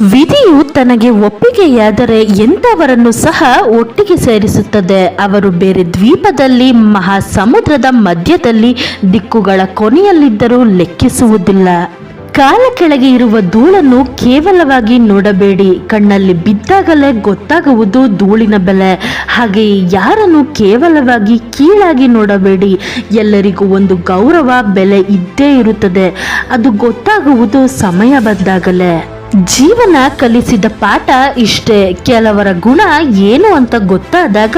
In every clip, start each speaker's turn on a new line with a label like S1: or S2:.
S1: ವಿಧಿಯು ತನಗೆ ಒಪ್ಪಿಗೆಯಾದರೆ ಎಂಥವರನ್ನು ಸಹ ಒಟ್ಟಿಗೆ ಸೇರಿಸುತ್ತದೆ. ಅವರು ಬೇರೆ ದ್ವೀಪದಲ್ಲಿ, ಮಹಾಸಮುದ್ರದ ಮಧ್ಯದಲ್ಲಿ, ದಿಕ್ಕುಗಳ ಕೊನೆಯಲ್ಲಿದ್ದರೂ ಲೆಕ್ಕಿಸುವುದಿಲ್ಲ. ಕಾಲ ಕೆಳಗೆ ಇರುವ ಧೂಳನ್ನು ಕೇವಲವಾಗಿ ನೋಡಬೇಡಿ, ಕಣ್ಣಲ್ಲಿ ಬಿದ್ದಾಗಲೇ ಗೊತ್ತಾಗುವುದು ಧೂಳಿನ ಬೆಲೆ. ಹಾಗೆಯೇ ಯಾರನ್ನು ಕೇವಲವಾಗಿ ಕೀಳಾಗಿ ನೋಡಬೇಡಿ, ಎಲ್ಲರಿಗೂ ಒಂದು ಗೌರವ, ಬೆಲೆ ಇದ್ದೇ ಇರುತ್ತದೆ. ಅದು ಗೊತ್ತಾಗುವುದು ಸಮಯ ಬಂದಾಗಲೇ. ಜೀವನ ಕಲಿಸಿದ ಪಾಠ ಇಷ್ಟೇ. ಕೆಲವರ ಗುಣ ಏನು ಅಂತ ಗೊತ್ತಾದಾಗ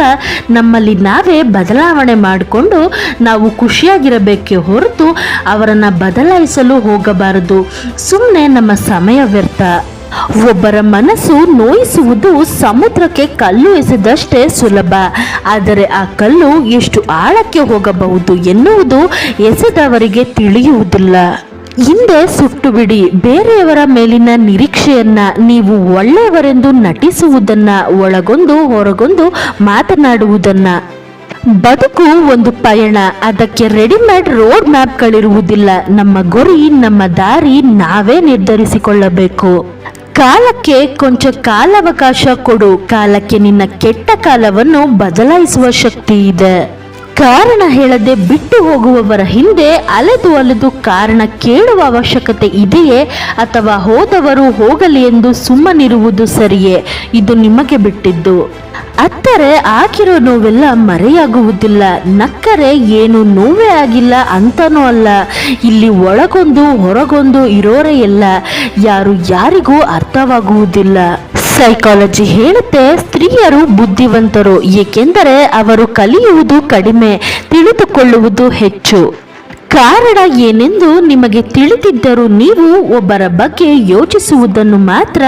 S1: ನಮ್ಮಲ್ಲಿ ನಾವೇ ಬದಲಾವಣೆ ಮಾಡಿಕೊಂಡು ನಾವು ಖುಷಿಯಾಗಿರಬೇಕೇ ಹೊರತು ಅವರನ್ನು ಬದಲಾಯಿಸಲು ಹೋಗಬಾರದು. ಸುಮ್ಮನೆ ನಮ್ಮ ಸಮಯ ವ್ಯರ್ಥ. ಒಬ್ಬರ ಮನಸ್ಸು ನೋಯಿಸುವುದು ಸಮುದ್ರಕ್ಕೆ ಕಲ್ಲು ಎಸೆದಷ್ಟೇ ಸುಲಭ. ಆದರೆ ಆ ಕಲ್ಲು ಎಷ್ಟು ಆಳಕ್ಕೆ ಹೋಗಬಹುದು ಎನ್ನುವುದು ಎಸೆದವರಿಗೆ ತಿಳಿಯುವುದಿಲ್ಲ. ಹಿಂದೆ ಸುಟ್ಟು ಬಿಡಿ ಬೇರೆಯವರ ಮೇಲಿನ ನಿರೀಕ್ಷೆಯನ್ನ. ನೀವು ಒಳ್ಳೆಯವರೆಂದು ನಟಿಸುವುದನ್ನ, ಒಳಗೊಂದು ಹೊರಗೊಂದು ಮಾತನಾಡುವುದನ್ನ. ಬದುಕು ಒಂದು ಪಯಣ, ಅದಕ್ಕೆ ರೆಡಿಮೇಡ್ ರೋಡ್ ಮ್ಯಾಪ್ಗಳಿರುವುದಿಲ್ಲ. ನಮ್ಮ ಗುರಿ, ನಮ್ಮ ದಾರಿ ನಾವೇ ನಿರ್ಧರಿಸಿಕೊಳ್ಳಬೇಕು. ಕಾಲಕ್ಕೆ ಕೊಂಚ ಕಾಲಾವಕಾಶ ಕೊಡು. ಕಾಲಕ್ಕೆ ನಿನ್ನ ಕೆಟ್ಟ ಕಾಲವನ್ನು ಬದಲಾಯಿಸುವ ಶಕ್ತಿ ಇದೆ. ಕಾರಣ ಹೇಳದೆ ಬಿಟ್ಟು ಹೋಗುವವರ ಹಿಂದೆ ಅಲೆದು ಕಾರಣ ಕೇಳುವ ಅವಶ್ಯಕತೆ ಇದೆಯೇ, ಅಥವಾ ಹೋದವರು ಹೋಗಲಿ ಎಂದು ಸುಮ್ಮನಿರುವುದು ಸರಿಯೇ? ಇದು ನಿಮಗೆ ಬಿಟ್ಟಿದ್ದು. ಅತ್ತರೆ ಆಗಿರೋ ನೋವೆಲ್ಲ ಮರೆಯಾಗುವುದಿಲ್ಲ. ನಕ್ಕರೆ ಏನು ನೋವೇ ಆಗಿಲ್ಲ ಅಂತನೂ ಅಲ್ಲ. ಇಲ್ಲಿ ಒಳಗೊಂದು ಹೊರಗೊಂದು ಇರೋರೇ ಎಲ್ಲ. ಯಾರು ಯಾರಿಗೂ ಅರ್ಥವಾಗುವುದಿಲ್ಲ. ಸೈಕಾಲಜಿ ಹೇಳುತ್ತೆ, ಸ್ತ್ರೀಯರು ಬುದ್ಧಿವಂತರು, ಏಕೆಂದರೆ ಅವರು ಕಲಿಯುವುದು ಕಡಿಮೆ, ತಿಳಿದುಕೊಳ್ಳುವುದು ಹೆಚ್ಚು. ಕಾರಣ ಏನೆಂದು ನಿಮಗೆ ತಿಳಿದಿದ್ದರೂ ನೀವು ಒಬ್ಬರ ಬಗ್ಗೆ ಯೋಚಿಸುವುದನ್ನು ಮಾತ್ರ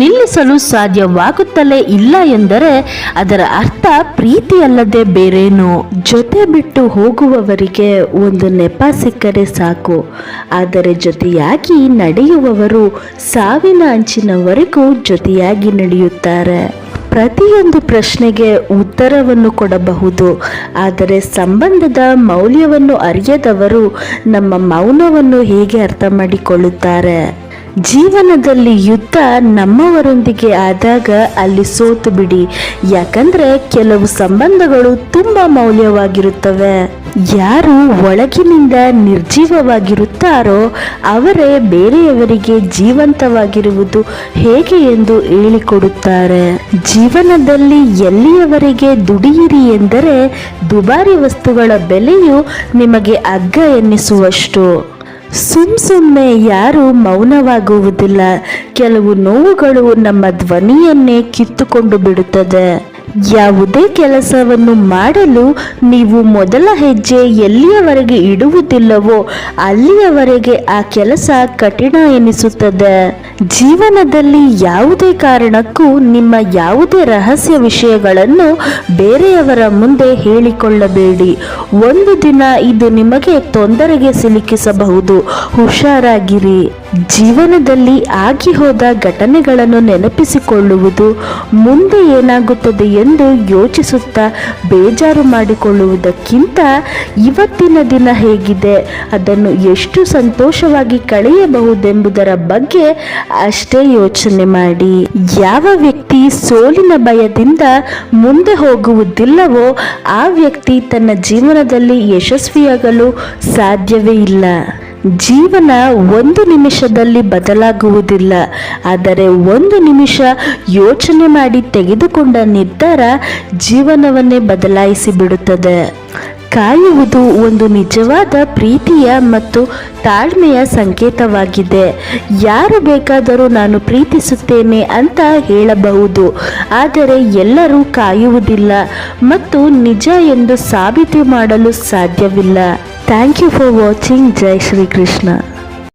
S1: ನಿಲ್ಲಿಸಲು ಸಾಧ್ಯವಾಗುತ್ತಲೇ ಇಲ್ಲ ಎಂದರೆ ಅದರ ಅರ್ಥ ಪ್ರೀತಿಯಲ್ಲದೆ ಬೇರೇನು. ಜೊತೆ ಬಿಟ್ಟು ಹೋಗುವವರಿಗೆ ಒಂದು ನೆಪ ಸಿಕ್ಕರೆ ಸಾಕು, ಆದರೆ ಜೊತೆಯಾಗಿ ನಡೆಯುವವರು ಸಾವಿನ ಅಂಚಿನವರೆಗೂ ಜೊತೆಯಾಗಿ ನಡೆಯುತ್ತಾರೆ. ಪ್ರತಿಯೊಂದು ಪ್ರಶ್ನೆಗೆ ಉತ್ತರವನ್ನು ಕೊಡಬಹುದು, ಆದರೆ ಸಂಬಂಧದ ಮೌಲ್ಯವನ್ನು ಅರಿಯದವರು ನಮ್ಮ ಮೌನವನ್ನು ಹೇಗೆ ಅರ್ಥ ಮಾಡಿಕೊಳ್ಳುತ್ತಾರೆ? ಜೀವನದಲ್ಲಿ ಯುದ್ಧ ನಮ್ಮವರೊಂದಿಗೆ ಆದಾಗ ಅಲ್ಲಿ ಸೋತು ಬಿಡಿ. ಯಾಕಂದ್ರೆ ಕೆಲವು ಸಂಬಂಧಗಳು ತುಂಬಾ ಮೌಲ್ಯವಾಗಿರುತ್ತವೆ. ಯಾರು ಒಳಗಿನಿಂದ ನಿರ್ಜೀವವಾಗಿರುತ್ತಾರೋ ಅವರೇ ಬೇರೆಯವರಿಗೆ ಜೀವಂತವಾಗಿರುವುದು ಹೇಗೆ ಎಂದು ಹೇಳಿಕೊಡುತ್ತಾರೆ. ಜೀವನದಲ್ಲಿ ಎಲ್ಲಿಯವರೆಗೆ ದುಡಿಯಿರಿ ಎಂದರೆ ದುಬಾರಿ ವಸ್ತುಗಳ ಬೆಲೆಯು ನಿಮಗೆ ಅಗ್ಗ ಎನ್ನಿಸುವಷ್ಟು. ಸುಮ್ಮನೆ ಯಾರು ಮೌನವಾಗುವುದಿಲ್ಲ. ಕೆಲವು ನೋವುಗಳು ನಮ್ಮ ಧ್ವನಿಯನ್ನೇ ಕಿತ್ತುಕೊಂಡು ಬಿಡುತ್ತದೆ. ಯಾವುದೇ ಕೆಲಸವನ್ನು ಮಾಡಲು ನೀವು ಮೊದಲ ಹೆಜ್ಜೆ ಎಲ್ಲಿಯವರೆಗೆ ಇಡುವುದಿಲ್ಲವೋ ಅಲ್ಲಿಯವರೆಗೆ ಆ ಕೆಲಸ ಕಠಿಣ ಎನಿಸುತ್ತದೆ. ಜೀವನದಲ್ಲಿ ಯಾವುದೇ ಕಾರಣಕ್ಕೂ ನಿಮ್ಮ ಯಾವುದೇ ರಹಸ್ಯ ವಿಷಯಗಳನ್ನು ಬೇರೆಯವರ ಮುಂದೆ ಹೇಳಿಕೊಳ್ಳಬೇಡಿ. ಒಂದು ದಿನ ಇದು ನಿಮಗೆ ತೊಂದರೆಗೆ ಸಿಲುಕಿಸಬಹುದು. ಹುಷಾರಾಗಿರಿ. ಜೀವನದಲ್ಲಿ ಆಗಿ ಹೋದ ಘಟನೆಗಳನ್ನು ನೆನಪಿಸಿಕೊಳ್ಳುವುದು, ಮುಂದೆ ಏನಾಗುತ್ತದೆ ಎಂದು ಯೋಚಿಸುತ್ತಾ ಬೇಜಾರು ಮಾಡಿಕೊಳ್ಳುವುದಕ್ಕಿಂತ ಇವತ್ತಿನ ದಿನ ಹೇಗಿದೆ, ಅದನ್ನು ಎಷ್ಟು ಸಂತೋಷವಾಗಿ ಕಳೆಯಬಹುದೆಂಬುದರ ಬಗ್ಗೆ ಅಷ್ಟೇ ಯೋಚನೆ ಮಾಡಿ. ಯಾವ ವ್ಯಕ್ತಿ ಸೋಲಿನ ಭಯದಿಂದ ಮುಂದೆ ಹೋಗುವುದಿಲ್ಲವೋ ಆ ವ್ಯಕ್ತಿ ತನ್ನ ಜೀವನದಲ್ಲಿ ಯಶಸ್ವಿಯಾಗಲು ಸಾಧ್ಯವೇ ಇಲ್ಲ. ಜೀವನ ಒಂದು ನಿಮಿಷದಲ್ಲಿ ಬದಲಾಗುವುದಿಲ್ಲ, ಆದರೆ ಒಂದು ನಿಮಿಷ ಯೋಚನೆ ಮಾಡಿ ತೆಗೆದುಕೊಂಡ ನಿರ್ಧಾರ ಜೀವನವನ್ನೇ ಬದಲಾಯಿಸಿ ಬಿಡುತ್ತದೆ. ಕಾಯುವುದು ಒಂದು ನಿಜವಾದ ಪ್ರೀತಿಯ ಮತ್ತು ತಾಳ್ಮೆಯ ಸಂಕೇತವಾಗಿದೆ. ಯಾರು ಬೇಕಾದರೂ ನಾನು ಪ್ರೀತಿಸುತ್ತೇನೆ ಅಂತ ಹೇಳಬಹುದು, ಆದರೆ ಎಲ್ಲರೂ ಕಾಯುವುದಿಲ್ಲ ಮತ್ತು ನಿಜ ಎಂದು ಸಾಬೀತು ಮಾಡಲು ಸಾಧ್ಯವಿಲ್ಲ. Thank you for watching. ಜೈ ಶ್ರೀ ಕೃಷ್ಣ.